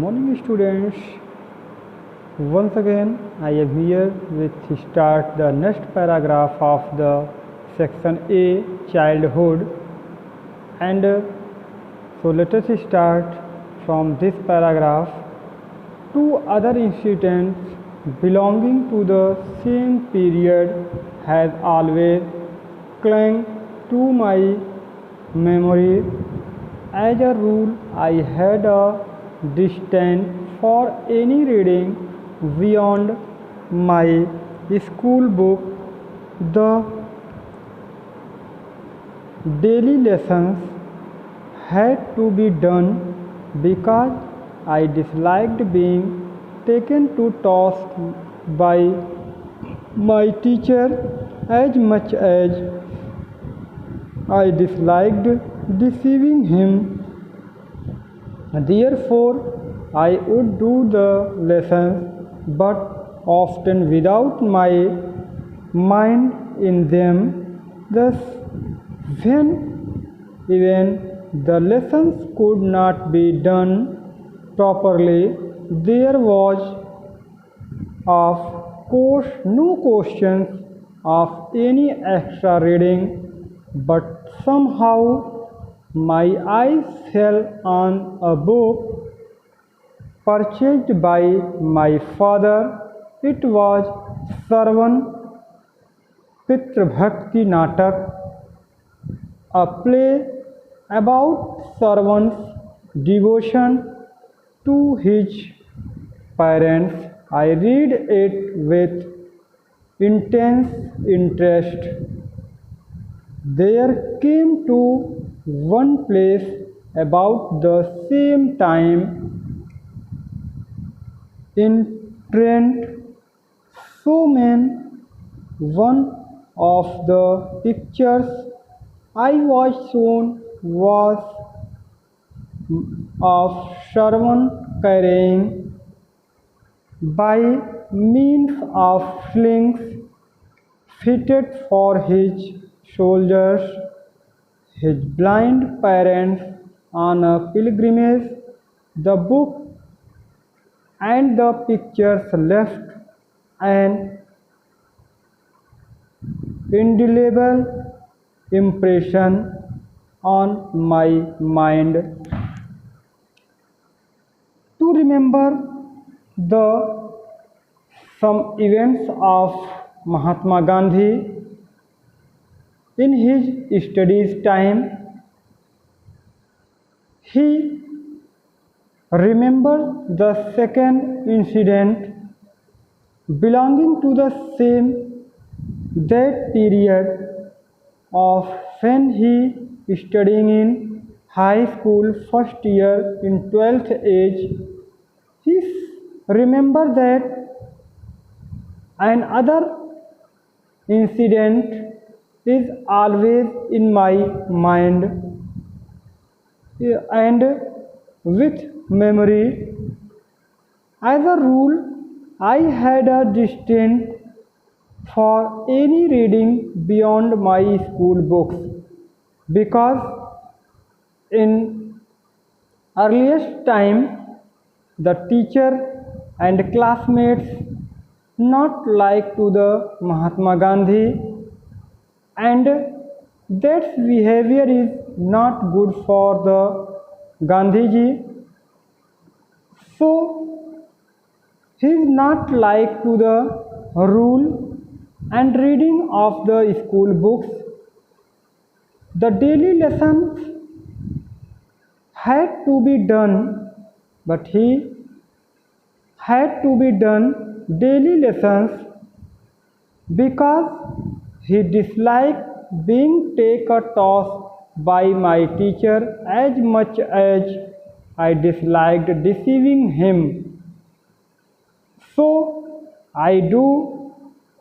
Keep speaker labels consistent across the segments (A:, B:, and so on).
A: Morning students, once again I am here with start the next paragraph of the section A childhood and let us start from this paragraph. Two other incidents belonging to the same period has always clung to my memory. As a rule, I had a distaste for any reading beyond my school book. The daily lessons had to be done because I disliked being taken to task by my teacher as much as I disliked deceiving him. Therefore, I would do the lessons, but often without my mind in them. Thus, when even the lessons could not be done properly, there was, of course, no question of any extra reading, but somehow my eyes fell on a book purchased by my father. It was Sarvan Pitrabhakti Natak, a play about Sarvan's devotion to his parents. I read it with intense interest. There came to one place about the same time in Trent. So man, one of the pictures I was shown was of Sharman carrying by means of slings fitted for his soldiers his blind parents on a pilgrimage. The book and the pictures left an indelible impression on my mind. To remember the some events of Mahatma Gandhi in his studies time, he remembered the second incident belonging to the same that period of when he studying in high school first year in 12th age. He remembered that another incident is always in my mind and with memory. As a rule, I had a disdain for any reading beyond my school books because in earliest time the teacher and classmates not like to the Mahatma Gandhi, and that behavior is not good for the Gandhiji. So he is not like to the rule and reading of the school books. The daily lessons had to be done, but he had to be done daily lessons because he disliked being taken a task by my teacher as much as I disliked deceiving him. So I do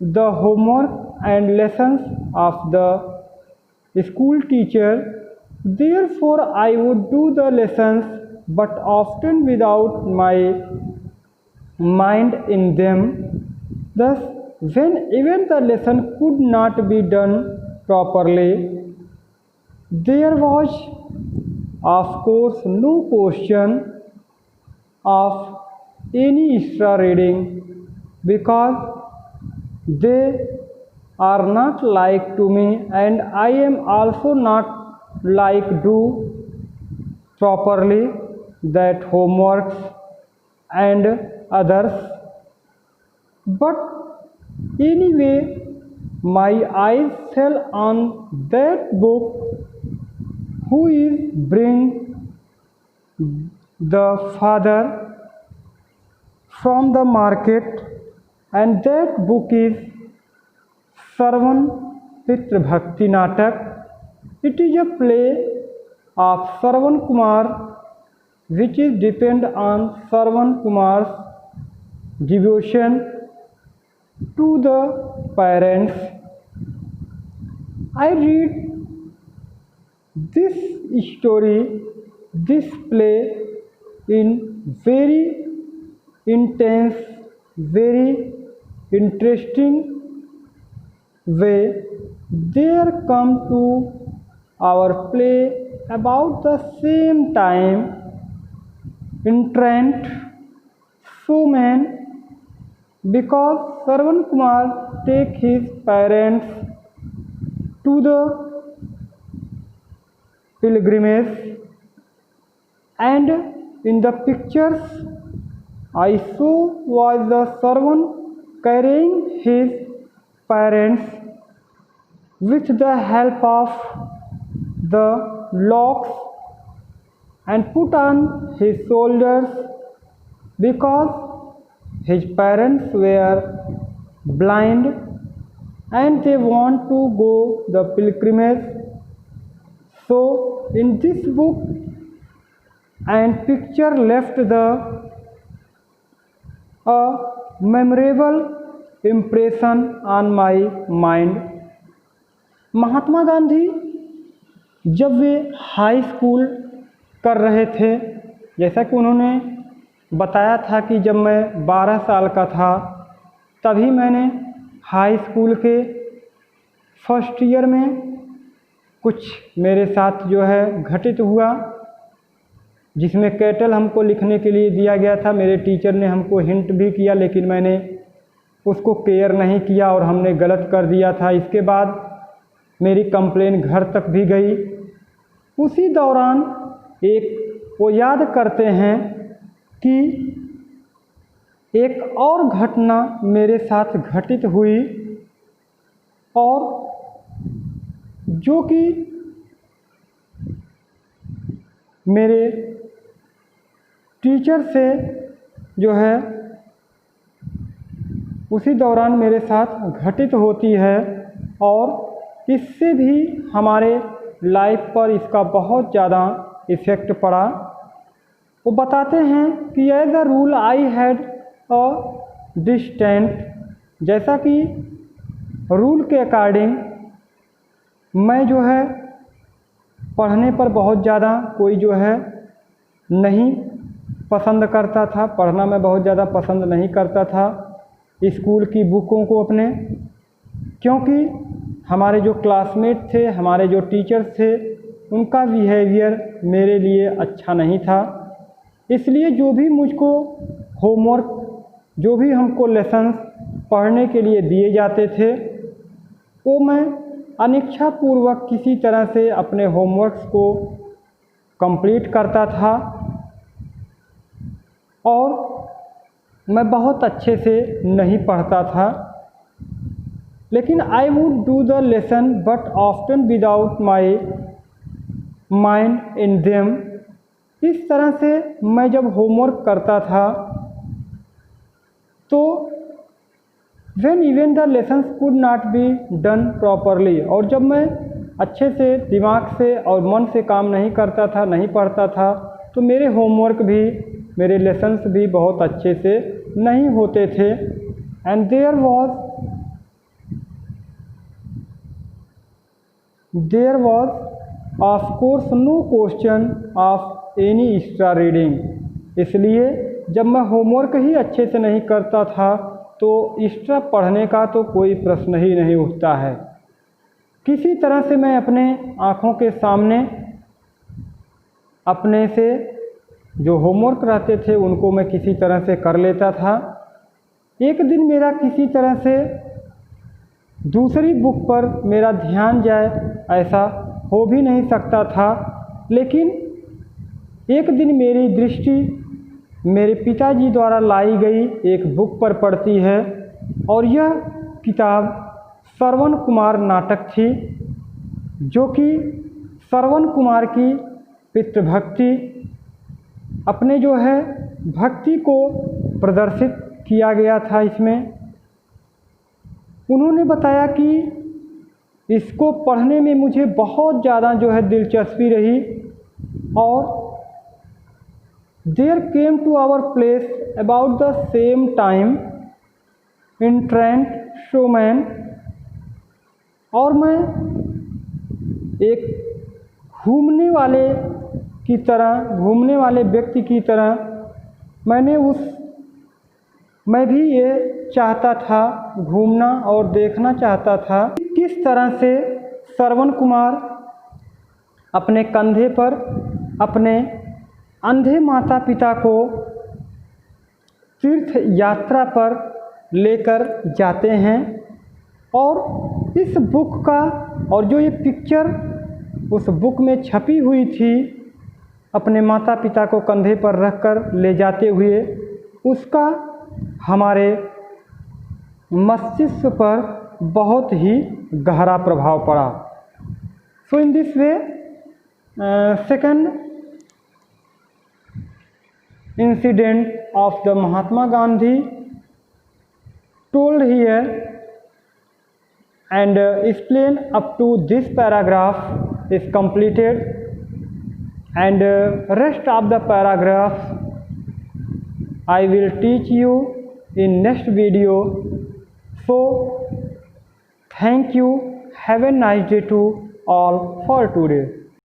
A: the homework and lessons of the school teacher. Therefore, I would do the lessons, but often without my mind in them. Thus, when even the lesson could not be done properly, there was, of course, no question of any extra reading because they are not like to me, and I am also not like do properly that homeworks and others. But anyway, my eyes fell on that book who is bring the father from the market, and that book is Sarvan Pitra Bhakti Natak. It is a play of Sarvan Kumar which is depend on Sarvan Kumar's devotion to the parents. I read this story, this play in very intense, very interesting way. There come to our play about the same time in Trent showman, because Sarvan Kumar take his parents to the pilgrimage, and in the pictures I saw was the Sarvan carrying his parents with the help of the locks and put on his shoulders, because his parents were blind and they want to go the pilgrimage. So in this book and picture left the a memorable impression on my mind. Mahatma Gandhi जब वे high school कर रहे थे, जैसा कि उन्होंने बताया था कि जब मैं 12 साल का था तभी मैंने हाई स्कूल के फर्स्ट ईयर में कुछ मेरे साथ जो है घटित हुआ, जिसमें कैटल हमको लिखने के लिए दिया गया था। मेरे टीचर ने हमको हिंट भी किया, लेकिन मैंने उसको केयर नहीं किया और हमने गलत कर दिया था। इसके बाद मेरी कंप्लेन घर तक भी गई। उसी दौरान एक वो याद करते हैं कि एक और घटना मेरे साथ घटित हुई, और जो कि मेरे टीचर से जो है उसी दौरान मेरे साथ घटित होती है, और इससे भी हमारे लाइफ पर इसका बहुत ज़्यादा इफ़ेक्ट पड़ा। वो बताते हैं कि as a rule I had a distant, जैसा कि रूल के अकॉर्डिंग मैं जो है पढ़ने पर बहुत ज़्यादा कोई जो है नहीं पसंद करता था, पढ़ना मैं बहुत ज़्यादा पसंद नहीं करता था स्कूल की बुकों को अपने, क्योंकि हमारे जो क्लासमेट थे, हमारे जो टीचर्स थे, उनका बिहेवियर मेरे लिए अच्छा नहीं था। इसलिए जो भी मुझको होमवर्क, जो भी हमको लेसन्स पढ़ने के लिए दिए जाते थे, वो मैं अनिच्छापूर्वक किसी तरह से अपने होमवर्क्स को कंप्लीट करता था, और मैं बहुत अच्छे से नहीं पढ़ता था। लेकिन I would do the lesson but often without my mind in them. इस तरह से मैं जब होमवर्क करता था तो when even the lessons could not be done properly, और जब मैं अच्छे से दिमाग से और मन से काम नहीं करता था, नहीं पढ़ता था, तो मेरे होमवर्क भी, मेरे लेसन्स भी बहुत अच्छे से नहीं होते थे। And there was of course no question of any extra reading। इसलिए जब मैं होमवर्क ही अच्छे से नहीं करता था तो एक्स्ट्रा पढ़ने का तो कोई प्रश्न ही नहीं उठता है। किसी तरह से मैं अपने आँखों के सामने अपने से जो होमवर्क रहते थे उनको मैं किसी तरह से कर लेता था। एक दिन मेरा किसी तरह से दूसरी बुक पर मेरा ध्यान जाए, ऐसा हो भी नहीं सकता था, लेकिन एक दिन मेरी दृष्टि मेरे पिताजी द्वारा लाई गई एक बुक पर पड़ती है और यह किताब श्रवण कुमार नाटक थी, जो कि श्रवण कुमार की पितृभक्ति अपने जो है भक्ति को प्रदर्शित किया गया था। इसमें उन्होंने बताया कि इसको पढ़ने में मुझे बहुत ज़्यादा जो है दिलचस्पी रही और there came to our place about the same time in Trent Showman, और मैं एक घूमने वाले व्यक्ति की तरह मैं भी ये चाहता था, घूमना और देखना चाहता था किस तरह से श्रवण कुमार अपने कंधे पर अपने अंधे माता पिता को तीर्थ यात्रा पर लेकर जाते हैं। और इस बुक का और जो ये पिक्चर उस बुक में छपी हुई थी, अपने माता पिता को कंधे पर रखकर ले जाते हुए, उसका हमारे मस्तिष्क पर बहुत ही गहरा प्रभाव पड़ा। So in this way second incident of the Mahatma Gandhi told here and explain up to this paragraph is completed, and rest of the paragraphs I will teach you in next video. So thank you, have a nice day to all for today.